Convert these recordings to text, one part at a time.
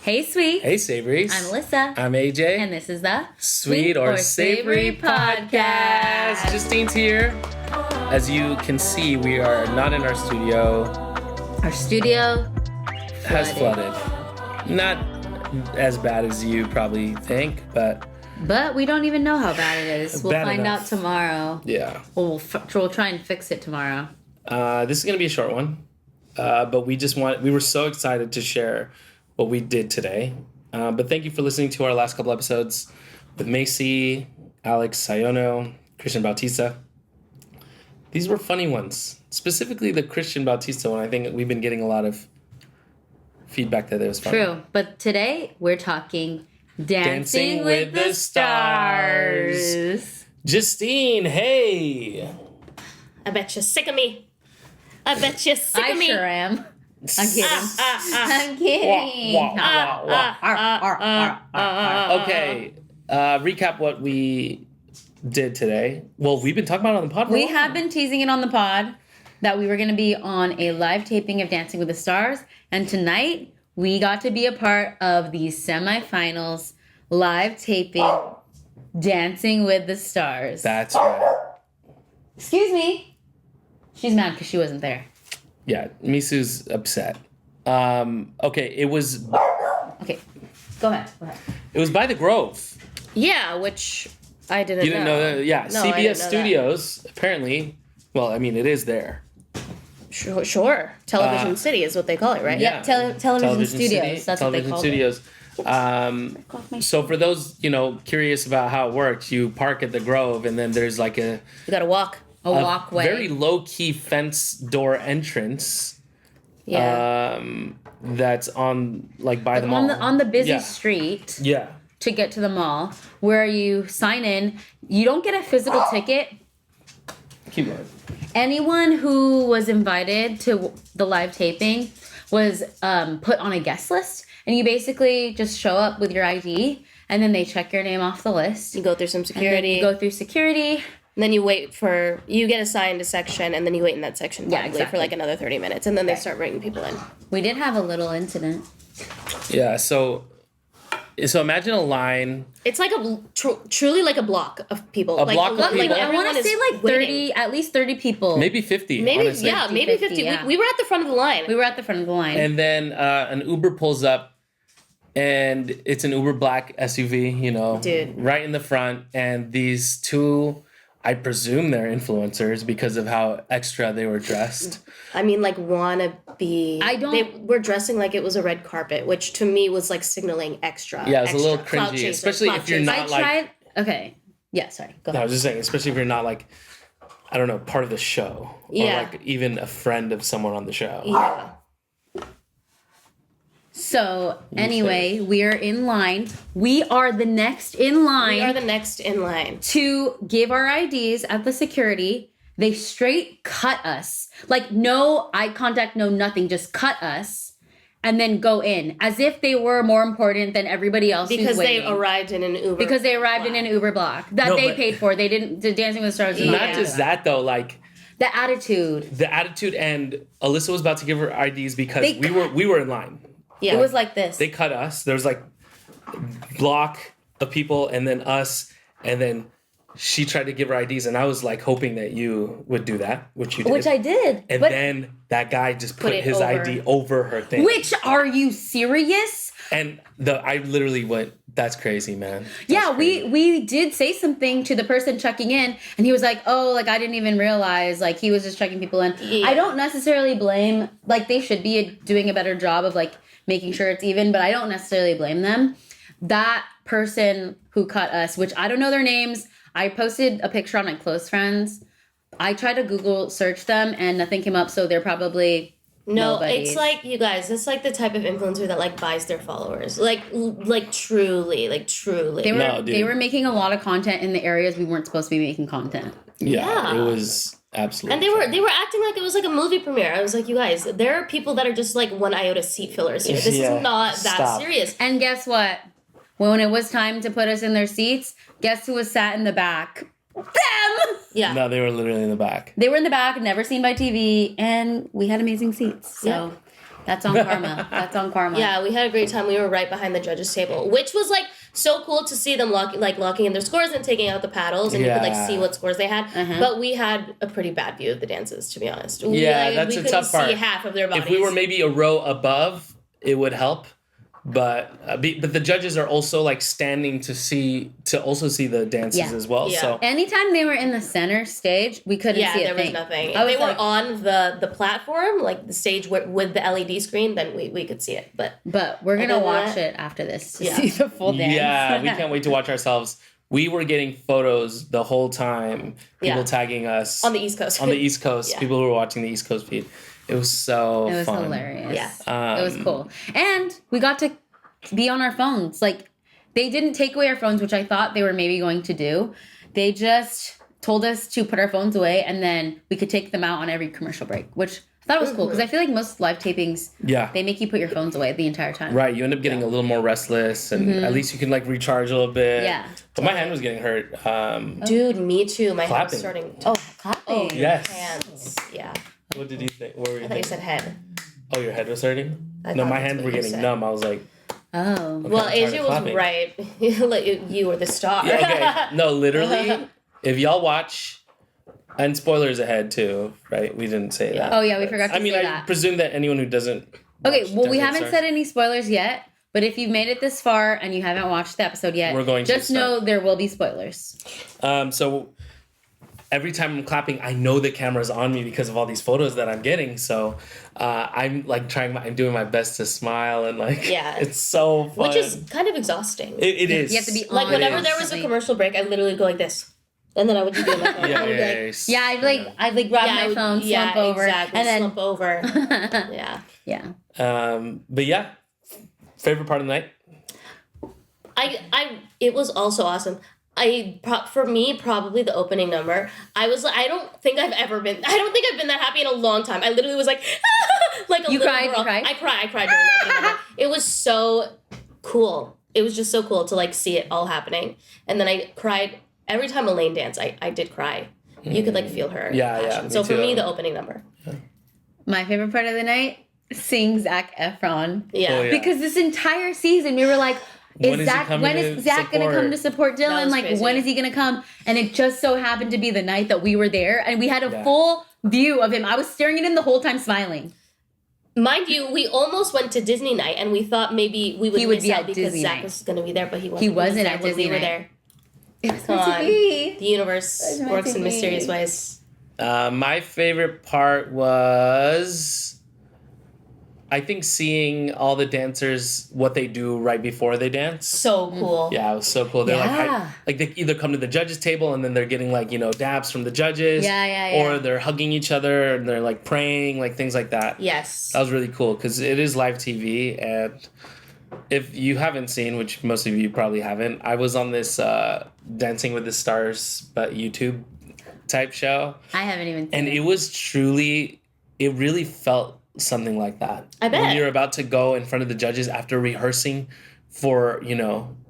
Hey, sweet. Hey, Savories. I'm Alyssa. I'm AJ. And this is the Sweet or Savory Podcast. Justine's here. As you can see, we are not in our studio. Our studio has flooded. Not as bad as you probably think, but we don't even know how bad it is. We'll find out tomorrow. Yeah. We'll try and fix it tomorrow. This is going to be a short one. But we were so excited to share what we did today. But thank you for listening to our last couple episodes with Macy, Alex Sayono, Christian Bautista. These were funny ones. Specifically the Christian Bautista one. I think we've been getting a lot of feedback that it was funny. True. But today we're talking Dancing with the Stars. Justine, hey. I bet you're sick of me. I bet you're sick of me. I sure am. I'm kidding. I'm kidding. Okay. Recap what we did today. Well, we've been talking about it on the pod. We have been teasing it on the pod that we were going to be on a live taping of Dancing with the Stars. And tonight, we got to be a part of the semifinals live taping Dancing with the Stars. That's right. Excuse me. She's mad because she wasn't there. Yeah, Misu's upset. Okay, it was... Okay, go ahead. It was by the Grove. Yeah, which I didn't know. You didn't know that? Yeah, No, CBS Studios, apparently. Well, I mean, it is there. Sure. Television City is what they call it, right? Yeah, television studios. That's television what they call it. So for those, curious about how it works, you park at the Grove, and then there's like You gotta walk. A walkway. Very low-key fence door entrance. Yeah. That's on, by the mall. On the busy street. Yeah. To get to the mall, where you sign in. You don't get a physical ticket. Keep going. Anyone who was invited to the live taping was put on a guest list. And you basically just show up with your ID, and then they check your name off the list. You go through some security. And then you get assigned a section, and then you wait in that section for another 30 minutes, and then they start bringing people in. We did have a little incident. Yeah, so imagine a line. It's like truly like a block of people. A block of people. I want to say 30, at least 30 people. Maybe 50, maybe, honestly. Yeah, maybe 50. Yeah. We were at the front of the line. And then an Uber pulls up, and it's an Uber black SUV, Dude. right in the front, and these two... I presume they're influencers because of how extra they were dressed. I mean, wannabe. They were dressing like it was a red carpet, which to me was signaling extra. Yeah, it's a little clout cringy, chaser, especially if you're not Okay. Yeah, sorry. Go ahead. No, I was just saying, especially if you're not I don't know, part of the show. Yeah. Or even a friend of someone on the show. Yeah. So, anyway, we're in line. We are the next in line. To give our IDs at the security. They straight cut us. No eye contact, no nothing. Just cut us. And then go in. As if they were more important than everybody else who's waiting. They arrived in an Uber. Because they arrived in an Uber block. That they paid for. They didn't... The Dancing with the Stars... Not just that, though. The attitude. And Alyssa was about to give her IDs because we were in line. Yeah. It was like this. They cut us. There was block of people and then us. And then she tried to give her IDs. And I was hoping that you would do that, which you did. Which I did. And then that guy just put his ID over her thing. Which, are you serious? And I literally went, that's crazy, man. We did say something to the person checking in. And he was like, I didn't even realize. He was just checking people in. Yeah. I don't necessarily blame, they should be doing a better job of, making sure it's even, but I don't necessarily blame them. That person who cut us, which I don't know their names, I posted a picture on my close friends. I tried to Google search them and nothing came up, so they're probably nobodies. It's you guys, it's the type of influencer that buys their followers. Truly. They were making a lot of content in the areas we weren't supposed to be making content. Yeah. It was absolutely. And they were acting like it was a movie premiere. I was like, you guys, there are people that are just 1 iota seat fillers here. This is not that serious. And guess what? When it was time to put us in their seats, guess who was sat in the back? Them! Yeah. No, they were literally in the back. They were in the back, never seen by TV, and we had amazing seats. So That's on karma. That's on karma. Yeah, we had a great time. We were right behind the judges' table, which was like so cool to see them locking in their scores and taking out the paddles, and you could like see what scores they had. But we had a pretty bad view of the dances, to be honest. That's a tough part. We couldn't see half of their bodies. If we were maybe a row above, it would help. But the judges are also like standing to also see the dances as well. Yeah. So anytime they were in the center stage, we couldn't see a thing. Yeah, there was nothing. If they were on the platform, like the stage with the LED screen, then we could see it. But we're gonna watch it after this to see the full dance. Yeah, we can't wait to watch ourselves. We were getting photos the whole time. People tagging us on the East Coast. On the East Coast, people who were watching the East Coast feed. It was so fun. It was hilarious. Yeah. It was cool. And we got to be on our phones. Like, they didn't take away our phones, which I thought they were maybe going to do. They just told us to put our phones away, and then we could take them out on every commercial break, which I thought was cool, because I feel like most live tapings, they make you put your phones away the entire time. Right. You end up getting a little more restless, and at least you can, like, recharge a little bit. Yeah. But my hand was getting hurt. Dude, me too. My hand was starting... Oh, clapping. Oh, yes. Hands. Yeah. What did you think? What were you I thought you said head. Oh, your head was hurting? No, my hands were getting numb. I was like... Oh. Okay, well, Asia was right. You were the star. Yeah, okay. No, literally, if y'all watch... And spoilers ahead, too, right? We didn't say that. Oh, yeah, we forgot to say that. I presume that anyone who doesn't... Okay, well, we haven't said any spoilers yet. But if you've made it this far and you haven't watched the episode yet, we're going to just know there will be spoilers. So... Every time I'm clapping, I know the camera's on me because of all these photos that I'm getting. So I'm like I'm doing my best to smile and like, it's so fun. Which is kind of exhausting. It is. You have to be like whenever there was a commercial break, I literally go like this. And then I would do my phone. I'd grab my phone, slump over. Exactly. And then slump over. But yeah, favorite part of the night? It was also awesome. For me, probably the opening number. I don't think I've been that happy in a long time. I literally was like, like a you little cried, girl. You cried? I cried during that number. It was so cool. It was just so cool to like see it all happening. And then I cried every time Elaine danced. I did cry. You could like feel her passion. So for me, the opening number. Yeah. My favorite part of the night, seeing Zac Efron. Yeah. Because this entire season we were like, when is Zach going to come to support Dylan? Like, crazy. When is he going to come? And it just so happened to be the night that we were there, and we had a full view of him. I was staring at him the whole time, smiling. Mind you, we almost went to Disney night, and we thought maybe we would miss out because Zach was going to be there, but he wasn't. He wasn't at Disney night. We were there. It was meant to be. The universe works in mysterious ways. My favorite part was... I think seeing all the dancers, what they do right before they dance. So cool. Yeah, it was so cool. They're like they either come to the judges' table and then they're getting like, dabs from the judges. Or they're hugging each other and they're like praying, like things like that. Yes. That was really cool because it is live TV. And if you haven't seen, which most of you probably haven't, I was on this Dancing with the Stars, but YouTube type show. I haven't even seen it. And it was truly, it really felt something like that. I bet. When you're about to go in front of the judges after rehearsing for,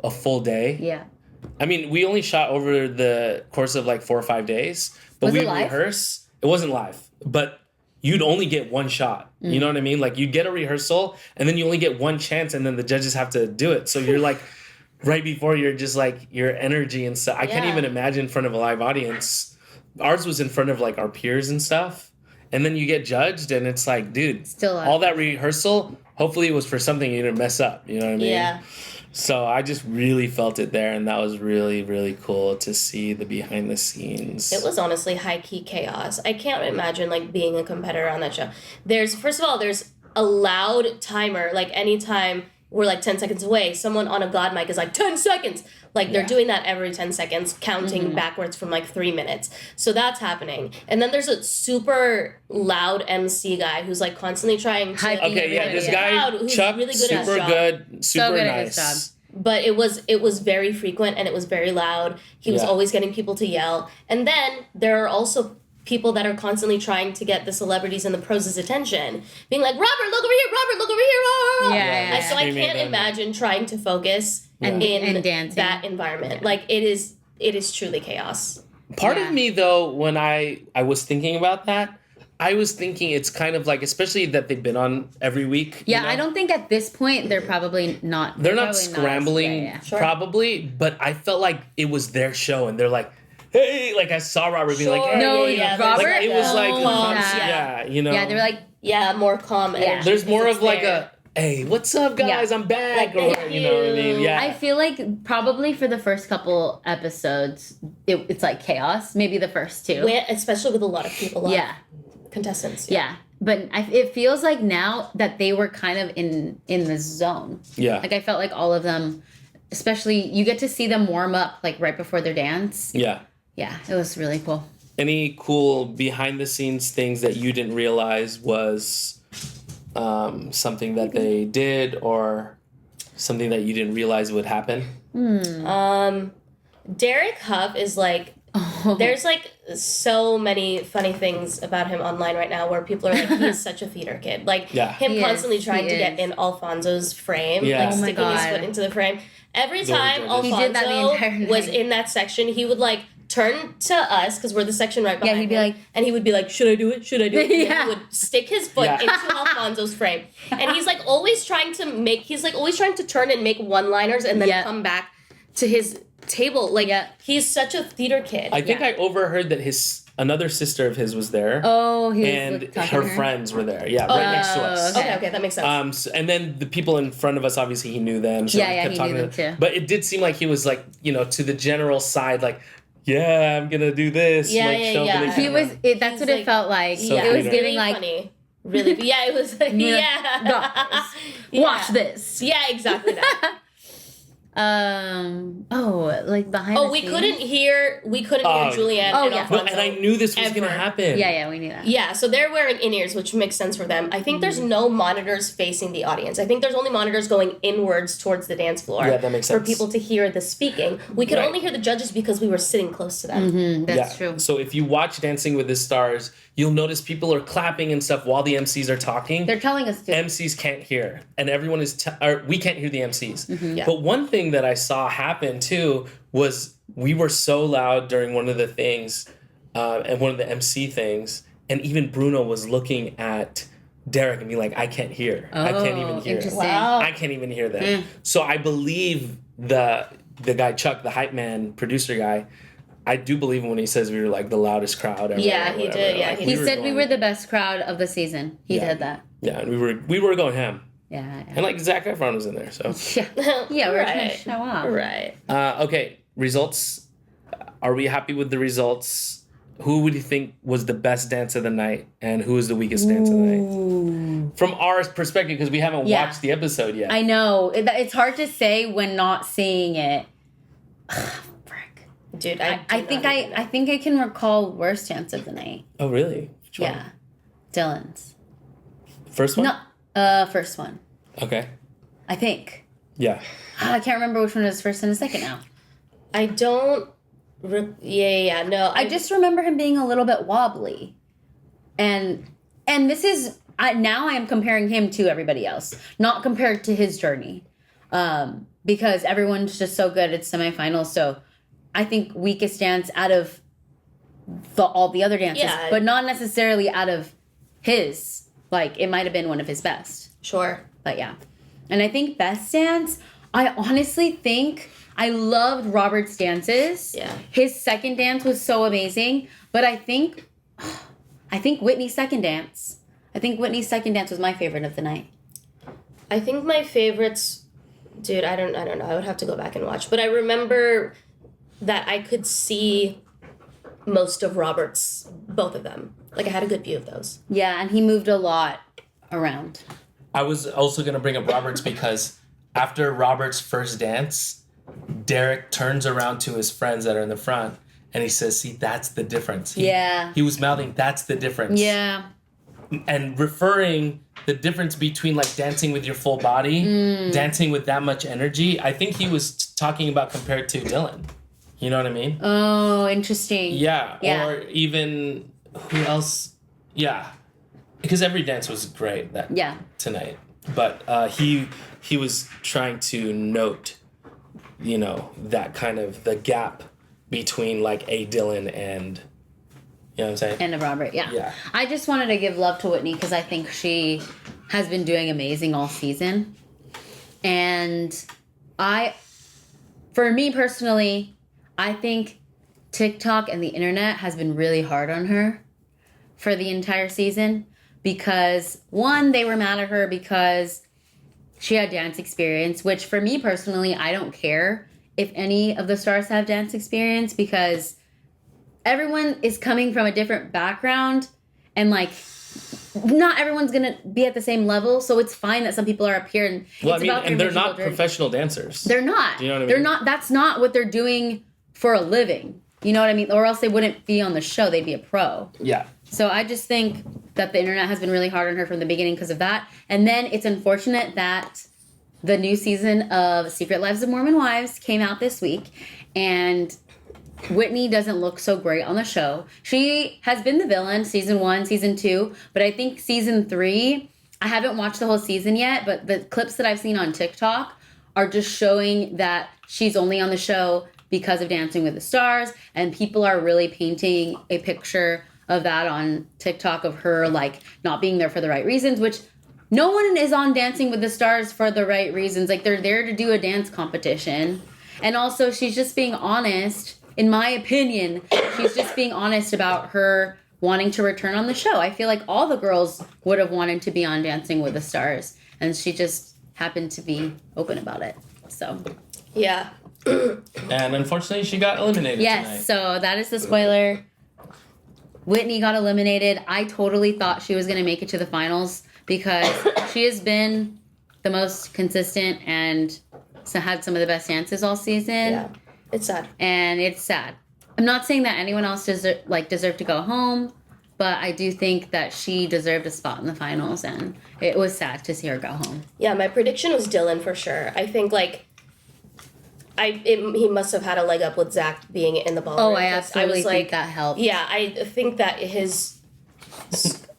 a full day. Yeah. I mean, we only shot over the course of like 4 or 5 days, but we rehearse. It wasn't live, but you'd only get one shot. You know what I mean? Like you'd get a rehearsal and then you only get one chance and then the judges have to do it. So you're like, right before you're just like your energy and stuff. I can't even imagine in front of a live audience. Ours was in front of like our peers and stuff. And then you get judged, and it's like, dude, all that rehearsal, hopefully it was for something you didn't mess up. You know what I mean? Yeah. So I just really felt it there, and that was really, really cool to see the behind the scenes. It was honestly high-key chaos. I can't imagine, like, being a competitor on that show. First of all, there's a loud timer. Like, anytime we're, like, 10 seconds away, someone on a God mic is like, 10 seconds! Like, they're doing that every 10 seconds, counting backwards from, like, 3 minutes. So that's happening. And then there's a super loud MC guy who's, like, constantly trying to... This guy, Chuck, really good super good, super nice. At his job. But it was very frequent, and it was very loud. He was always getting people to yell. And then there are also people that are constantly trying to get the celebrities and the pros' attention, being like, Robert, look over here, Robert, look over here. So I can't imagine trying to focus in dancing. That environment. Like, it is truly chaos. Part of me, though, when I was thinking about that, I was thinking it's kind of like, especially that they've been on every week. Yeah, I don't think at this point they're probably not. They're not probably scrambling, Sure. probably, but I felt like it was their show, and they're like, "Hey!" Like I saw Robert being like, Sure. "Hey!" No, Yeah, Robert. Like, it was like, owned that. you know. Yeah, they were like, Yeah, more calm energy. There's more because of like there. "Hey, what's up, guys? Yeah. I'm back," Like, or thank you know what I mean? you. Yeah. I feel like probably for the first couple episodes, it's like chaos. Maybe the first two. Especially with a lot of people. Yeah, Contestants. yeah. But it feels like now that they were kind of in the zone. Yeah. Like I felt like all of them, especially you get to see them warm up like right before their dance. Yeah. Yeah, it was really cool. Any cool behind the scenes things that you didn't realize was something that they did or something that you didn't realize would happen? Derek Huff is like, there's like so many funny things about him online right now where people are like, he's such a theater kid. Like Yeah. him He is, constantly trying he to get is. in Alfonso's frame, Yeah. like Oh my sticking his God. foot into the frame. Every The time judges. He did that the entire Alfonso was night. in that section, he would like turn to us because we're the section right behind he'd be him, like- and he would be like, "Should I do it? Should I do it?" And Yeah. he would stick his foot Yeah. into Alfonso's frame, and he's like always trying to turn and make one-liners and then Yeah. come back to his table. Like Yeah. he's such a theater kid. I think I overheard that another sister of his was there. Oh, he was and like, talking her to her. friends were there. Yeah, right next to us. okay. Okay, that makes sense. And then the people in front of us, obviously, he knew them. So Yeah, he yeah, kept he talking knew to them too. But it did seem like he was like, to the general side, like, yeah, I'm gonna do this. Yeah, like, yeah, show yeah. for the He camera. was. That's He's what it like- felt like. So it was theater. giving really like, funny. Really, yeah, it was like, You're like, yeah. guys, Yeah. watch this. Yeah, exactly that. Like behind. Oh, the we scenes? couldn't hear Julianne. Oh, and yeah. Alfonso. No, and I knew this was gonna Ever. happen. Yeah, we knew that. Yeah, so they're wearing in-ears, which makes sense for them. I think there's no monitors facing the audience. I think there's only monitors going inwards towards the dance floor. Yeah, that makes For sense. people to hear the speaking. We could Right. only hear the judges because we were sitting close to them. That's true. So if you watch Dancing with the Stars, you'll notice people are clapping and stuff while the MCs are talking. They're telling us to. MCs can't hear, and everyone is, or we can't hear the MCs. Yeah. But one thing that I saw happen too was we were so loud during one of the things, and one of the MC things, and even Bruno was looking at Derek and being like, "I can't hear. I can't even hear. Interesting. Wow. I can't even hear them." So I believe the guy Chuck, the hype man, producer guy. I do believe him when he says we were like the loudest crowd ever. Yeah, or he whatever. did, yeah, Like, he He were said we going- were the best crowd of the season. He Yeah. did that. Yeah, and we were going ham, Yeah. and like Zac Efron was in there. So Yeah, we're trying to Right. show off. Right. okay, results. Are we happy with the results? Who would you think was the best dance of the night, and who was the weakest dance of the night? From our perspective, because we haven't Yeah. watched the episode yet. I know. It's hard to say when not seeing it. Frick. Dude, I think I can recall worst dance of the night. Oh, really? Which one? Yeah. Dylan's. First one? No, first one. Okay. I think. Yeah. I can't remember which one was first and the second now. I don't. No. I just remember him being a little bit wobbly, and this is now I am comparing him to everybody else, not compared to his journey, because everyone's just so good at semifinals. So I think weakest dance out of all the other dances, Yeah. but not necessarily out of his. Like it might have been one of his best, Sure. but yeah. And I think best dance, I honestly think I loved Robert's dances. Yeah. His second dance was so amazing, but I think Whitney's second dance. I think Whitney's second dance was my favorite of the night. I think my favorites, dude, I don't know. I would have to go back and watch. But I remember that I could see most of Robert's, both of them. Like I had a good view of those. Yeah, and he moved a lot around. I was also going to bring up Roberts because after Robert's first dance, Derek turns around to his friends that are in the front and he says, "See, that's the difference." Yeah. He was mouthing, "That's the difference." Yeah. And referring the difference between like dancing with your full body, dancing with that much energy. I think he was talking about compared to Dylan. You know what I mean? Oh, interesting. Yeah. Yeah. Or even who else? Yeah. Because every dance was great Yeah. tonight. But he was trying to note, that kind of the gap between like a Dylan and You know what I'm saying? And of Robert, yeah. Yeah. I just wanted to give love to Whitney because I think she has been doing amazing all season. And for me personally, I think TikTok and the internet has been really hard on her for the entire season because, one, they were mad at her because she had dance experience, which for me personally, I don't care if any of the stars have dance experience because everyone is coming from a different background and like not everyone's gonna be at the same level, so it's fine that some people are up here and Well, it's I mean, about their and they're individual not journey. professional dancers. They're not. Do you know what I mean? They're not. That's not what they're doing for a living. You know what I mean? Or else they wouldn't be on the show. They'd be a pro. Yeah. So I just think that the internet has been really hard on her from the beginning because of that. And then it's unfortunate that the new season of Secret Lives of Mormon Wives came out this week, and Whitney doesn't look so great on the show. She has been the villain, season 1, season 2, but I think season 3, I haven't watched the whole season yet, but the clips that I've seen on TikTok are just showing that she's only on the show because of Dancing with the Stars, and people are really painting a picture of that on TikTok of her, like, not being there for the right reasons, which no one is on Dancing with the Stars for the right reasons. Like, they're there to do a dance competition. And also, she's just being honest. In my opinion, she's just being honest about her wanting to return on the show. I feel like all the girls would have wanted to be on Dancing with the Stars, and she just happened to be open about it. So, Yeah. And unfortunately, she got eliminated yes, tonight. so that is the spoiler. Whitney got eliminated. I totally thought she was going to make it to the finals because she has been the most consistent and had some of the best dances all season. Yeah. It's sad. And it's sad. I'm not saying that anyone else deserved to go home, but I do think that she deserved a spot in the finals, and it was sad to see her go home. Yeah, my prediction was Dylan for sure. I think like he must have had a leg up with Zach being in the ballroom. Oh, I absolutely think that helped. Yeah, I think that his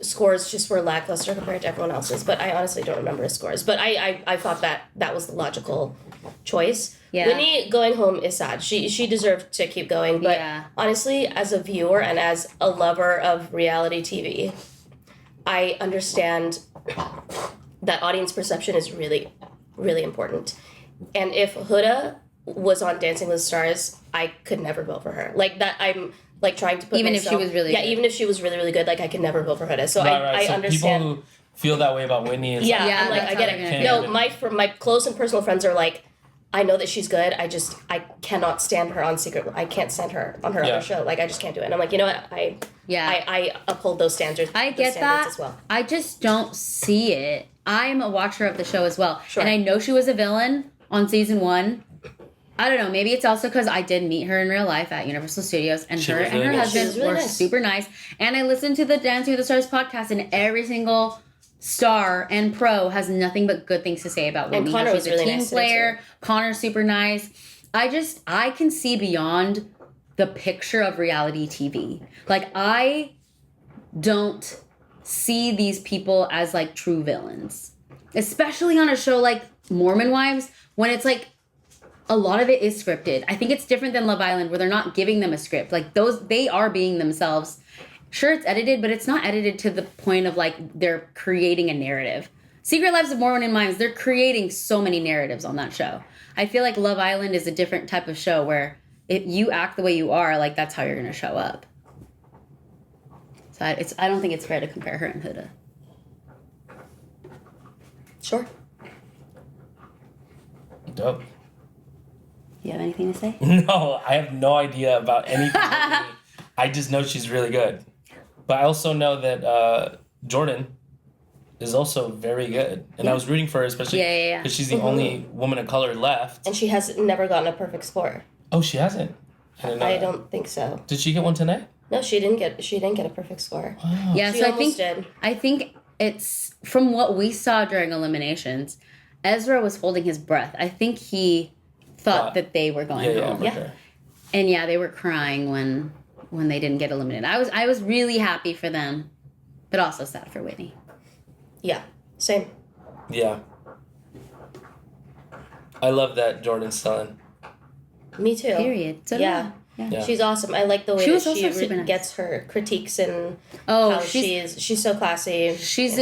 scores just were lackluster compared to everyone else's, but I honestly don't remember his scores. But I thought that was the logical choice. Yeah. Whitney going home is sad. She deserved to keep going, but Yeah. honestly, as a viewer and as a lover of reality TV, I understand that audience perception is really, really important. And if Huda was on Dancing with the Stars, I could never vote for her. Like that, I'm like trying to put Even if myself, she was really good. even if she was really, really good, like I could never vote for Huda. So I So understand. people who feel that way about Whitney is Yeah, Yeah, I'm like, that's I how get they're it. gonna No, feel. my close and personal friends are like, I know that she's good. I cannot stand her on Secret. I can't stand her on her Yeah. other show. Like I just can't do it. And I'm like, you know what? I uphold those standards. I those get standards that. as well. I just don't see it. I'm a watcher of the show as well. Sure. And I know she was a villain on season 1. I don't know. Maybe it's also because I did meet her in real life at Universal Studios, and She her was and really her nice. She husband was really were nice. super nice. And I listened to the Dancing with the Stars podcast, and every single star and pro has nothing but good things to say about Whitney. Connor How was she's really a team nice today, player. Connor's super nice. I can see beyond the picture of reality TV. Like, I don't see these people as like true villains, especially on a show like Mormon Wives, when it's like a lot of it is scripted. I think it's different than Love Island, where they're not giving them a script. Like, they are being themselves. Sure, it's edited, but it's not edited to the point of like they're creating a narrative. Secret Lives of Mormon Wives, they're creating so many narratives on that show. I feel like Love Island is a different type of show where if you act the way you are, like that's how you're gonna show up. So I don't think it's fair to compare her and Huda. Sure. dope. You have anything to say? No, I have no idea about anything. I just know she's really good. But I also know that Jordan is also very good. And I was rooting for her, especially Yeah. because she's the only woman of color left. And she has never gotten a perfect score. Oh, she hasn't? I didn't know I that. don't think so. Did she get one tonight? No, she didn't get a perfect score. Wow. Yeah, She so almost did. I think it's from what we saw during eliminations, Ezra was holding his breath. I think he thought that they were going home. for sure. And yeah, they were crying when they didn't get eliminated. I was really happy for them, but also sad for Whitney. Yeah, same. Yeah. I love that Jordan's son. Me too. Period. So Yeah. Yeah. She's awesome. I like the way She that was also she super nice. gets her critiques and Oh, how she's so classy. she's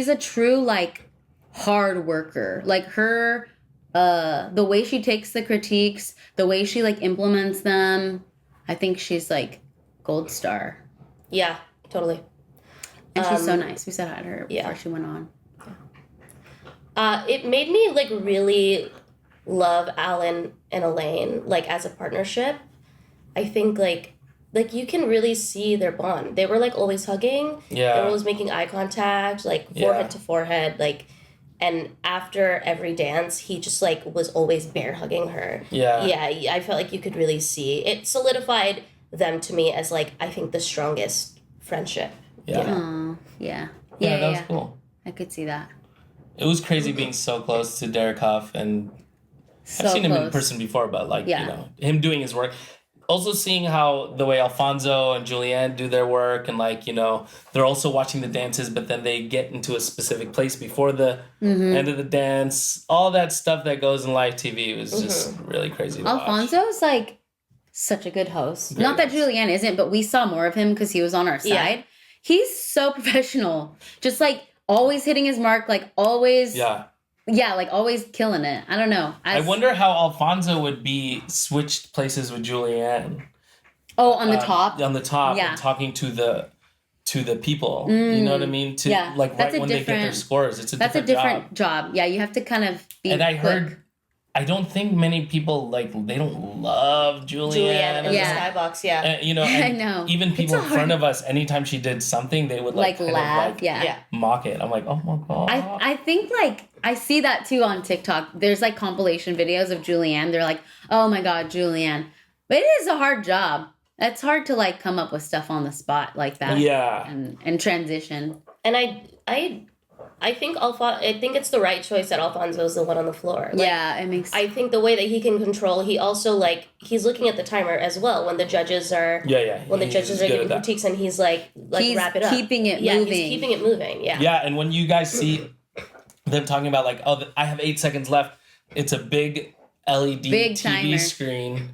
a true like hard worker. Like her the way she takes the critiques, the way she like implements them, I think she's like gold star. Yeah, totally. And she's so nice. We said hi to her yeah. before she went on. It made me like really love Alan and Elaine like as a partnership. I think like you can really see their bond. They were like always hugging. Yeah. They were always making eye contact, like forehead to forehead, like. And after every dance, he just like was always bear hugging her. Yeah. Yeah, I felt like you could really see it solidified them to me as like I think the strongest friendship. Yeah. You know? Yeah. Yeah, that was cool. I could see that. It was crazy being so close to Derek Huff, and So I've seen him in close. person before, but like, you know, him doing his work. Also seeing how the way Alfonso and Julianne do their work, and like, you know, they're also watching the dances, but then they get into a specific place before the end of the dance. All that stuff that goes in live TV was just really crazy to watch. Alfonso's like such a good host. Very Not that nice. Julianne isn't, but we saw more of him because he was on our side. Yeah. He's so professional. Just like always hitting his mark, like always. Yeah, like always killing it. I don't know. I wonder how Alfonso would be switched places with Julianne. Oh, on the top. On the top, Yeah. and talking to the people. You know what I mean? To like That's right a when they get their different- scores. It's a That's a different different job. Yeah, you have to kind of be And I quick. heard, I don't think many people like they don't love Julianne. Julianne in Yeah. the skybox, yeah. And, you know, I and know. even It's people in hard- front of us, anytime she did something, they would like kind laugh. of like Yeah. mock it. I'm like, oh my god. I think like I see that too on TikTok. There's like compilation videos of Julianne. They're like, oh my god, Julianne. But it is a hard job. It's hard to like come up with stuff on the spot like that. Yeah. And transition. And I think I think it's the right choice that Alfonso's the one on the floor. Like, Yeah, it makes I think the way that he can control, he also like he's looking at the timer as well when the judges are when the judges are good giving at that. critiques and he's like He's wrap it up. keeping it yeah, moving. he's keeping it moving. Yeah. Yeah, and when you guys see them talking about like, oh, I have 8 seconds left, it's a big LED Big TV timer. screen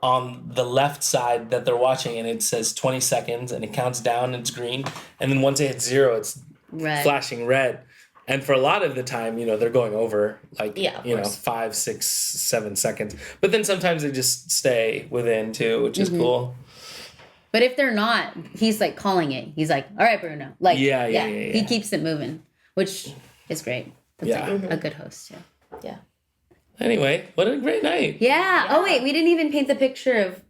on the left side that they're watching, and it says 20 seconds, and it counts down, and it's green, and then once it hits 0, it's Red. flashing red. And for a lot of the time, you know, they're going over like, Yeah, of you know, course. 5, 6, 7 seconds. But then sometimes they just stay within too, which is cool. But if they're not, he's like calling it. He's like, all right, Bruno. Like Yeah. He keeps it moving, which is great. That's Yeah. like a good host, yeah. Yeah. Anyway, what a great night. Yeah. Oh wait, we didn't even paint the picture of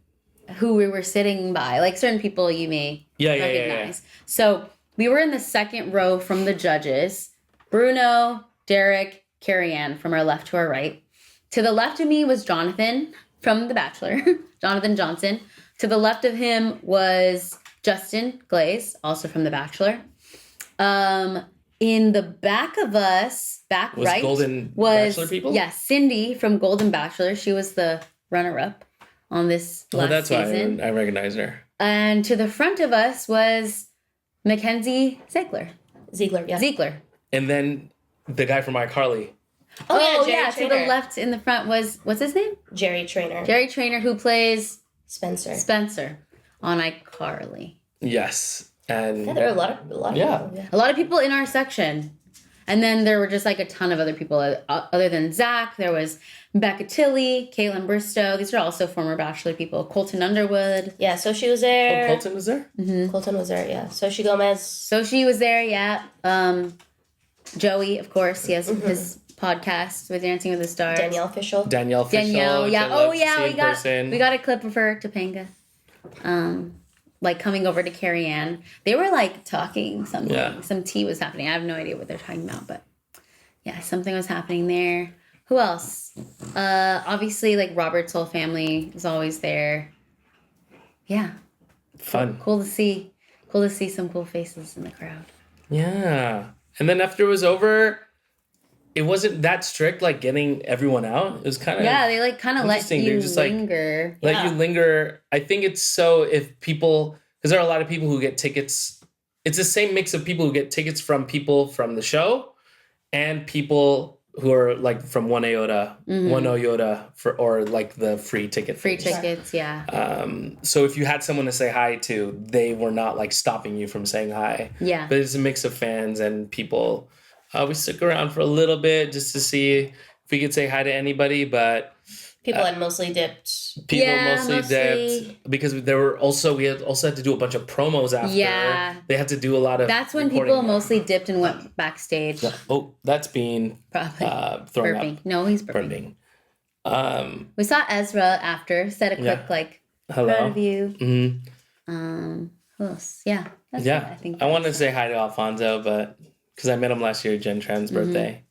who we were sitting by. Like certain people you may Yeah. recognize. So we were in the second row from the judges. Bruno, Derek, Carrie Ann from our left to our right. To the left of me was Jonathan from The Bachelor, Jonathan Johnson. To the left of him was Justine Glaze, also from The Bachelor. In the back of us, back Was right, Golden was Bachelor people? Yeah, Cindy from Golden Bachelor. She was the runner-up on this last That's season. why I recognize her. And to the front of us was Mackenzie Ziegler. Ziegler, yeah. Ziegler. And then the guy from iCarly. Oh, yeah, Jerry To the Trainer. left in the front was, what's his name? Jerry Trainer. Jerry Trainer, who plays Spencer. Spencer on iCarly. Yes. And Yeah, there are a lot of Yeah. people. Yeah. A lot of people in our section. And then there were just like a ton of other people other than Zach. There was Becca Tilley, Caitlin Bristow. These are also former Bachelor people. Colton Underwood. Yeah, so she was Oh, there. Colton was there? Colton was there, yeah. Soshi Gomez. So she was there, yeah. Joey, of course, he has his podcast with Dancing with the Stars. Danielle Fishel. Danielle Fishel. Danielle, which yeah. I love Oh, to yeah. see in person. We got a clip of her, Topanga. Like coming over to Carrie Ann. They were like talking something. Yeah. Some tea was happening. I have no idea what they're talking about, but yeah, something was happening there. Who else? Obviously, like Robert's whole family is always there. Yeah. Fun. Cool to see. Cool to see some cool faces in the crowd. Yeah. And then after it was over, it wasn't that strict, like getting everyone out. It was kind of Yeah, they like kind of let interesting. you They're just, like, linger. let Yeah. you linger. I think it's so if people, because there are a lot of people who get tickets. It's the same mix of people who get tickets from people from the show and people who are like from one iota, one iota or like the free ticket. Free things. tickets, yeah. So if you had someone to say hi to, they were not like stopping you from saying hi. Yeah. But it's a mix of fans and people. We stuck around for a little bit just to see if we could say hi to anybody, but People had mostly dipped. people Yeah, mostly dipped because we also had to do a bunch of promos after. Yeah. They had to do a lot of. That's when recording. people mostly dipped and went backstage. Oh, that's being Probably. thrown Burping. up. No, he's burping. Burping. We saw Ezra after, said a quick, like, Hello. proud of you. Mm-hmm. Who else? Yeah. That's Yeah. it, I think. I wanted to say hi to Alfonso, but because I met him last year at Jen Tran's birthday.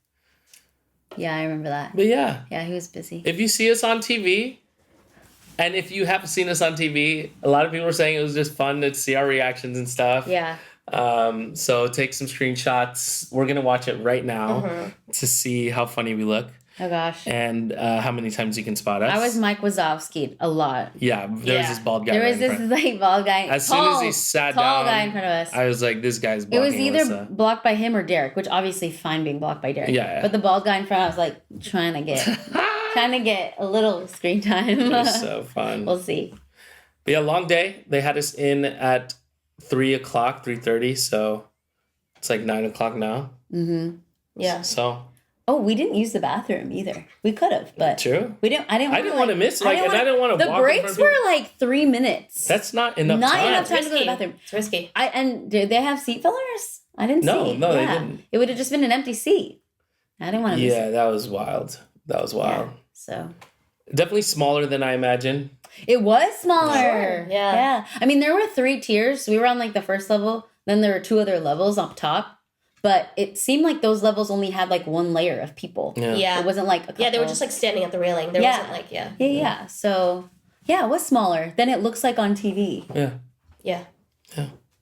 Yeah, I remember that. But yeah, Yeah, he was busy. if you see us on TV, and if you haven't seen us on TV, a lot of people were saying it was just fun to see our reactions and stuff. Yeah. So take some screenshots. We're gonna watch it right now to see how funny we look Oh, gosh. and how many times you can spot us. I was Mike Wazowski a lot. Yeah, there was this bald guy. There was right in this, front. like, bald guy. As tall, soon as he sat tall down, guy in front of us. I was like, "This guy's." It was blocking either Alyssa. blocked by him or Derek, which obviously fine being blocked by Derek. Yeah. But the bald guy in front, I was like trying to get a little screen time. It was so fun. We'll see. But yeah, long day. They had us in at 3:00, 3:30, so it's like 9:00 now. Yeah. So Oh, we didn't use the bathroom either. We could have, but true. we didn't. I didn't want to miss. Like, and I didn't want to. The breaks were like 3 minutes. That's not enough Not time. enough time to go to the bathroom. It's risky. And did they have seat fillers? I didn't see. No, they didn't. It would have just been an empty seat. I didn't want to miss it. Yeah, that was wild. That was wild. Yeah, so Definitely smaller than I imagined. it was smaller. Sure, yeah. Yeah. I mean, there were 3 tiers. We were on like the first level. Then there were 2 other levels up top. But it seemed like those levels only had like 1 layer of people. Yeah. It wasn't like a couple. Yeah, they were just like standing at the railing. There Yeah. wasn't like, Yeah. So, yeah, it was smaller than it looks like on TV. Yeah. Yeah.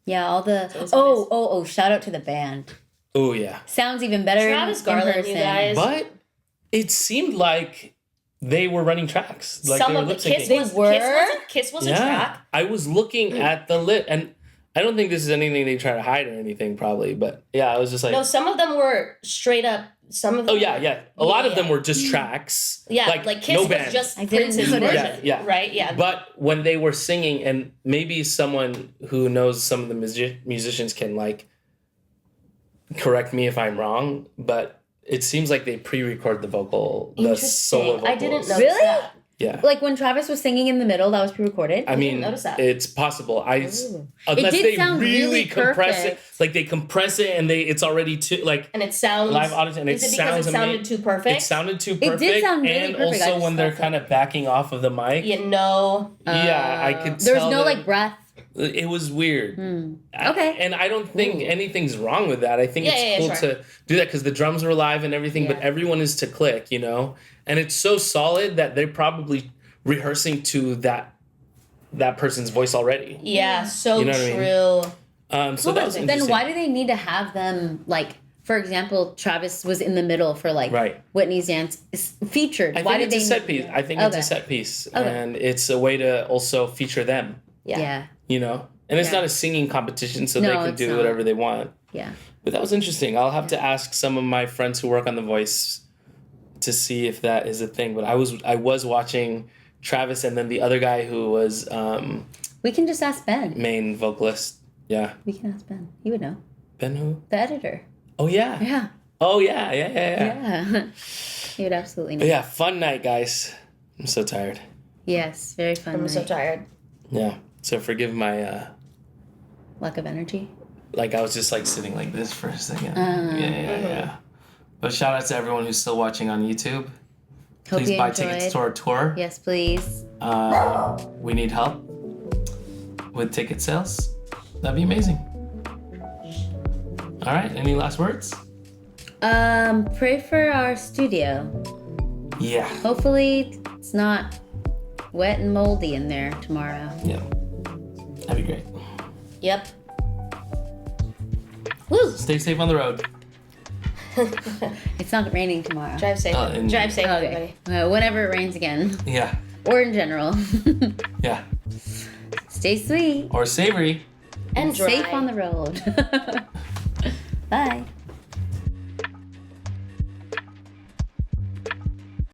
Yeah, all the... was Oh, shout out to the band. Oh yeah. Sounds even better Travis in Garland, person. you guys. But it seemed like they were running tracks. Like Some they were of the lip syncing. Kiss were? Kiss was a track. I was looking at the lip, and I don't think this is anything they try to hide or anything, probably. But yeah, I was just like, No, some of them were straight up. Some of them. oh yeah. A lot of them Yeah. were just tracks. Yeah, like Kiss no was band. just I didn't Prince's notice. version. Yeah. Right? Yeah. But when they were singing, and maybe someone who knows some of the musicians can like correct me if I'm wrong, but it seems like they pre-record the vocal, the solo vocals. I didn't know Really? that. Yeah. Like when Travis was singing in the middle, that was pre-recorded? I mean, notice that. it's possible. Unless It did they sound really compress it, perfect. like they compress it and it's already too like And it sounds live audience, and is it it because sounds it sounded amazing. too perfect? It sounded too perfect. sound really and perfect, I also just when they're felt kind of backing off of the mic. You know. Yeah, I could There was tell no that like breath. it was weird. Okay. And I don't think anything's wrong with that. I think Yeah, it's yeah, cool sure. to do that because the drums were live and everything, but Yeah. everyone is to click, you know? And it's so solid that they're probably rehearsing to that person's voice already. Yeah, so You know what I mean? true. So that was Then interesting. why do they need to have them like? For example, Travis was in the middle for like Right. Whitney's dance is featured. I Why think did it's they a set piece. I think Okay. it's a set piece. Okay. And it's a way to also feature them, Yeah. you know? And it's Yeah. not a singing competition, so No, they can it's do not. whatever they want. Yeah. But that was interesting. I'll have to ask some of my friends who work on The Voice to see if that is a thing. But I was watching Travis and then the other guy who was We can just ask Ben. main vocalist. Yeah. We can ask Ben. He would know. Ben who? The editor. Oh yeah. Yeah. Oh yeah. Yeah. Yeah. He would absolutely know. But yeah, fun night, guys. I'm so tired. Yes. Very fun. I'm so night. tired. Yeah. So forgive my Lack of energy. like I was just like sitting like this for a second. Yeah. But shout out to everyone who's still watching on YouTube. Hope Please you buy enjoyed. tickets to our tour. Yes, please. We need help with ticket sales. That'd be amazing. All right. Any last words? Pray for our studio. Yeah. Hopefully it's not wet and moldy in there tomorrow. Yeah. That'd be great. Yep. Woo! Stay safe on the road. It's not raining tomorrow. Drive safe. and- Drive safe, Okay. everybody. Whenever it rains again. Yeah. Or in general. Yeah. Stay sweet. Or savory. And dry. Safe on the road. Bye.